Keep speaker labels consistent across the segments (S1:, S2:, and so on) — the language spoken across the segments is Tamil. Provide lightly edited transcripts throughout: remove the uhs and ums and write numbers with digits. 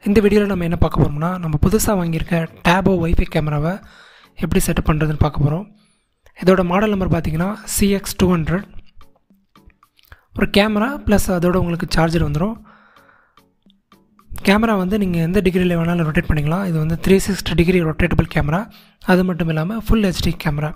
S1: இந்த வீடியோவில் நம்ம என்ன பார்க்க போகிறோம்னா, நம்ம புதுசாக வாங்கியிருக்க டேபோ வைஃபை கேமராவை எப்படி செட்டப் பண்ணுறதுன்னு பார்க்க போகிறோம். இதோட மாடல் நம்பர் பார்த்தீங்கன்னா CX200. ஒரு கேமரா ப்ளஸ் அதோட உங்களுக்கு சார்ஜர் வந்துடும். கேமரா வந்து நீங்கள் எந்த டிகிரியில் வேணாலும் ரொட்டேட் பண்ணிக்கலாம். இது வந்து 360 டிகிரி ரொட்டேட்டபிள் கேமரா. அது மட்டும் இல்லாமல் ஃபுல் HD கேமரா.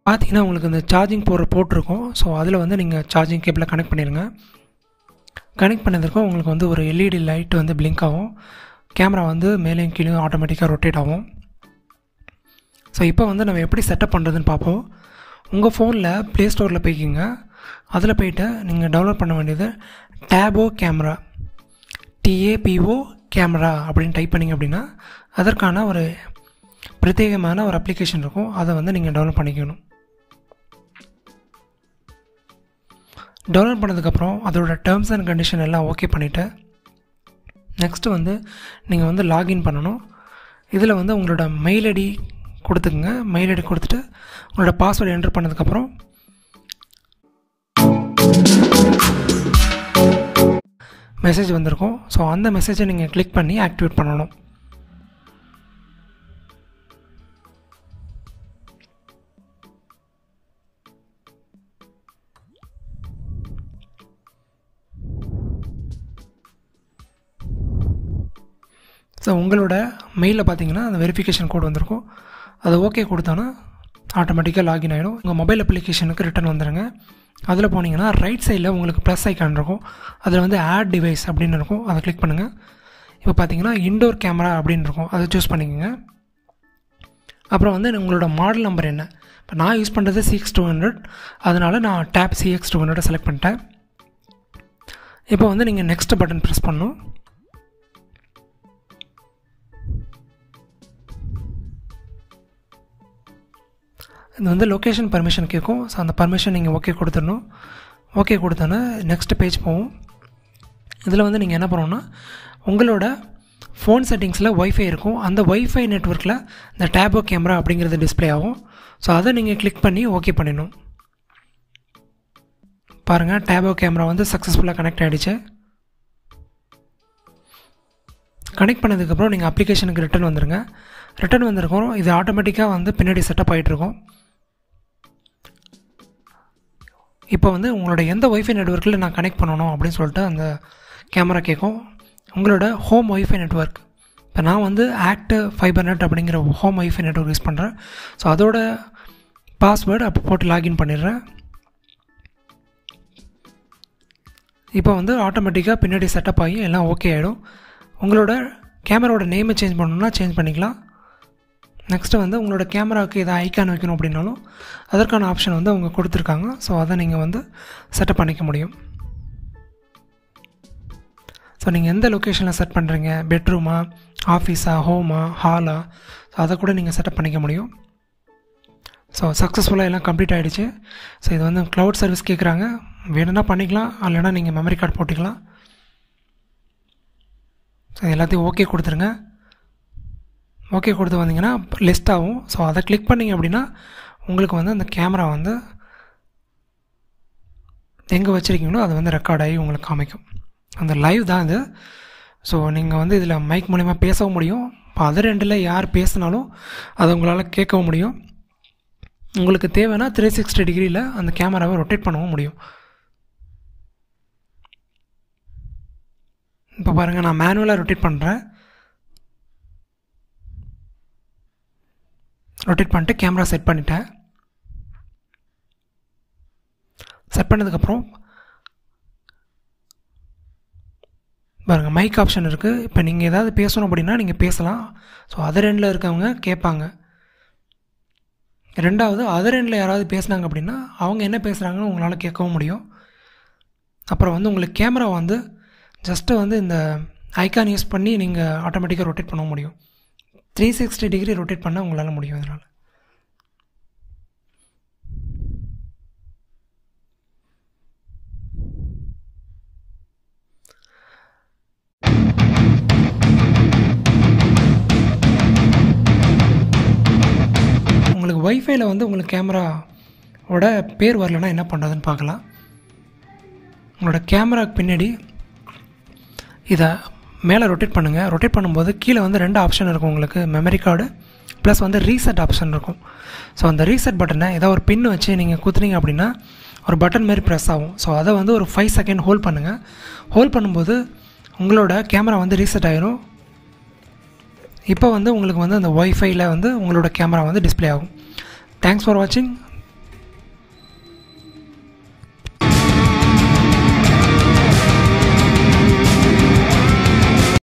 S1: பார்த்தீங்கன்னா உங்களுக்கு இந்த சார்ஜிங் போடுற போர்ட் இருக்கும். ஸோ அதில் வந்து நீங்கள் சார்ஜிங் கேபிளை கனெக்ட் பண்ணிடுங்க. கனெக்ட் பண்ணதுக்கும் உங்களுக்கு வந்து ஒரு LED லைட் வந்து பிளிங்க் ஆகும். கேமரா வந்து மேலேயும் கீழே ஆட்டோமேட்டிக்காக ரொட்டேட் ஆகும். ஸோ இப்போ வந்து நம்ம எப்படி செட்டப் பண்ணுறதுன்னு பார்ப்போம். உங்கள் ஃபோனில் ப்ளே ஸ்டோரில் போய்க்கிங்க. அதில் போய்ட்டு நீங்கள் டவுன்லோட் பண்ண வேண்டியது டேபோ கேமரா, TAPO கேமரா அப்படின்னு டைப் பண்ணிங்க அப்படின்னா அதற்கான ஒரு பிரத்யேகமான ஒரு அப்ளிகேஷன் இருக்கும். அதை வந்து நீங்கள் டவுன்லோட் பண்ணிக்கணும். டவுன்லோட் பண்ணதுக்கப்புறம் அதோட டேர்ம்ஸ் அண்ட் கண்டிஷன் எல்லாம் ஓகே பண்ணிவிட்டு நெக்ஸ்ட்டு வந்து நீங்கள் வந்து லாகின் பண்ணணும். இதில் வந்து உங்களோட மெயில் ஐடி கொடுத்துக்குங்க. மெயில் ஐடி கொடுத்துட்டு உங்களோட பாஸ்வேர்டு என்ட்ரு பண்ணதுக்கப்புறம் மெசேஜ் வந்திருக்கும். ஸோ அந்த மெசேஜை நீங்கள் கிளிக் பண்ணி ஆக்டிவேட் பண்ணணும். ஸோ உங்களோட மெயிலில் பார்த்தீங்கன்னா அந்த வெரிஃபிகேஷன் கோட் வந்திருக்கும். அது ஓகே கொடுத்தோன்னா ஆட்டோமேட்டிக்காக லாகின் ஆகிடும். உங்கள் மொபைல் அப்ளிகேஷனுக்கு ரிட்டன் வந்துடுங்க. அதில் போனீங்கன்னா ரைட் சைடில் உங்களுக்கு ப்ளஸ் ஐக்கான் இருக்கும். அதில் வந்து ஆட் டிவைஸ் அப்படின்னு இருக்கும். அதை கிளிக் பண்ணுங்கள். இப்போ பார்த்தீங்கன்னா இன்டோர் கேமரா அப்படின்னு இருக்கும். அதை சூஸ் பண்ணிக்கோங்க. அப்புறம் வந்து உங்களோட மாடல் நம்பர் என்ன. இப்போ நான் யூஸ் பண்ணுறது CX200, அதனால் நான் டேப் CX200 செலக்ட் பண்ணிட்டேன். இப்போ வந்து நீங்கள் நெக்ஸ்ட் பட்டன் ப்ரெஸ் பண்ணணும். இது வந்து லொக்கேஷன் பர்மிஷன் கேட்கும். ஸோ அந்த பர்மிஷன் நீங்கள் ஓகே கொடுத்துடணும். ஓகே கொடுத்தோன்னே நெக்ஸ்ட் பேஜ் போகும். இதில் வந்து நீங்கள் என்ன பண்ணணுன்னா உங்களோட ஃபோன் செட்டிங்ஸில் ஒய்ஃபை இருக்கும். அந்த ஒய்ஃபை நெட்வொர்க்கில் இந்த டேபோ கேமரா அப்படிங்கிறது டிஸ்பிளே ஆகும். ஸோ அதை நீங்கள் கிளிக் பண்ணி ஓகே பண்ணிடணும். பாருங்கள், டேபோ கேமரா வந்து சக்ஸஸ்ஃபுல்லாக கனெக்ட் ஆகிடுச்சு. கனெக்ட் பண்ணதுக்கப்புறம் நீங்கள் அப்ளிகேஷனுக்கு ரிட்டன் வந்துடுங்க. ரிட்டன் வந்திருக்கோம். இது ஆட்டோமேட்டிக்காக வந்து பின்னாடி செட்டப் ஆகிட்ருக்கும். இப்போ வந்து உங்களோட எந்த ஒய்ஃபை நெட்வொர்க்கில் நான் கனெக்ட் பண்ணணும் அப்படின்னு சொல்லிட்டு அந்த கேமரா கேட்கும். உங்களோட ஹோம் ஒய்ஃபை நெட்வொர்க், இப்போ நான் வந்து ஆக்டிவ் ஃபைபர் நெட் அப்படிங்கிற ஹோம் ஒய்ஃபை நெட்வொர்க் யூஸ் பண்ணுறேன். ஸோ அதோட பாஸ்வேர்டு அப்போ போட்டு லாகின் பண்ணிடுறேன். இப்போ வந்து ஆட்டோமேட்டிக்காக பின்னாடி செட்டப் ஆகி எல்லாம் ஓகே ஆகிடும். உங்களோட கேமராவோட நேமை சேஞ்ச் பண்ணணுன்னா சேஞ்ச் பண்ணிக்கலாம். நெக்ஸ்ட்டு வந்து உங்களோட கேமராவுக்கு எதாவது ஐக்கான் வைக்கணும் அப்படின்னாலும் அதற்கான ஆப்ஷன் வந்து அவங்க கொடுத்துருக்காங்க. ஸோ அதை நீங்கள் வந்து செட்டப் பண்ணிக்க முடியும். ஸோ நீங்கள் எந்த லொக்கேஷனில் செட் பண்ணுறீங்க, பெட்ரூமா, ஆஃபீஸா, ஹோமா, ஹாலா, ஸோ அதை கூட நீங்கள் செட்டப் பண்ணிக்க முடியும். ஸோ சக்ஸஸ்ஃபுல்லாக எல்லாம் கம்ப்ளீட் ஆகிடுச்சு. ஸோ இது வந்து க்ளவுட் சர்வீஸ் கேட்குறாங்க. வேணும்னா பண்ணிக்கலாம், இல்லைனா நீங்கள் மெமரி கார்டு போட்டிக்கலாம். ஸோ எல்லாத்தையும் ஓகே கொடுத்துருங்க. ஓகே கொடுத்து வந்தீங்கன்னா லிஸ்ட் ஆகும். ஸோ அதை கிளிக் பண்ணிங்க அப்படின்னா உங்களுக்கு வந்து அந்த கேமரா வந்து எங்கே வச்சுருக்கீங்களோ அது வந்து ரெக்கார்ட் ஆகி உங்களுக்கு காமிக்கும். அந்த லைவ் தான் இது. ஸோ நீங்கள் வந்து இதில் மைக் மூலிமா பேசவும் முடியும். இப்போ அதர் எண்டில் யார் பேசினாலும் அதை உங்களால் கேட்கவும் முடியும். உங்களுக்கு தேவைன்னா 360 டிகிரியில் அந்த கேமராவை ரொட்டேட் பண்ணவும் முடியும். இப்போ பாருங்கள், நான் மேனுவலாக ரொட்டேட் பண்ணுறேன். ரொட்டேட் பண்ணிட்டு கேமரா செட் பண்ணிட்டேன். செட் பண்ணதுக்கப்புறம் பாருங்கள், மைக் ஆப்ஷன் இருக்குது. இப்போ நீங்கள் ஏதாவது பேசணும் அப்படின்னா நீங்கள் பேசலாம். ஸோ அதர் எண்டில் இருக்கவங்க கேட்பாங்க. ரெண்டாவது, அதர் எண்டில் யாராவது பேசுனாங்க அப்படின்னா அவங்க என்ன பேசுகிறாங்கன்னு உங்களால் கேட்கவும் முடியும். அப்புறம் வந்து உங்களுக்கு கேமரா வந்து ஜஸ்ட்டு வந்து இந்த ஐக்கான் யூஸ் பண்ணி நீங்கள் ஆட்டோமேட்டிக்காக ரொட்டேட் பண்ண முடியும். 360 டிகிரி ரொட்டேட் பண்ண உங்களால் முடியும். அதனால் உங்களுக்கு ஒய்ஃபைல வந்து உங்களுக்கு கேமரா ஓட பேர் வரலன்னா என்ன பண்ணுறதுன்னு பார்க்கலாம். உங்களோட கேமராக்கு பின்னாடி இதை மேலே ரொட்டேட் பண்ணுங்கள். ரொட்டேட் பண்ணும்போது கீழே வந்து 2 ஆப்ஷன் இருக்கும் உங்களுக்கு, மெமரி கார்டு ப்ளஸ் வந்து ரீசெட் ஆப்ஷன் இருக்கும். ஸோ அந்த ரீசெட் பட்டனை ஏதாவது ஒரு பின் வச்சு நீங்கள் குத்துனீங்க அப்படின்னா ஒரு பட்டன் மாரி ப்ரெஸ் ஆகும். ஸோ அதை வந்து ஒரு 5 செகண்ட் ஹோல்ட் பண்ணுங்கள். ஹோல்ட் பண்ணும்போது உங்களோட கேமரா வந்து ரீசெட் ஆகிரும். இப்போ வந்து உங்களுக்கு வந்து அந்த ஒய்ஃபைல வந்து உங்களோட கேமரா வந்து டிஸ்ப்ளே ஆகும். தேங்க்ஸ் ஃபார் வாட்சிங்.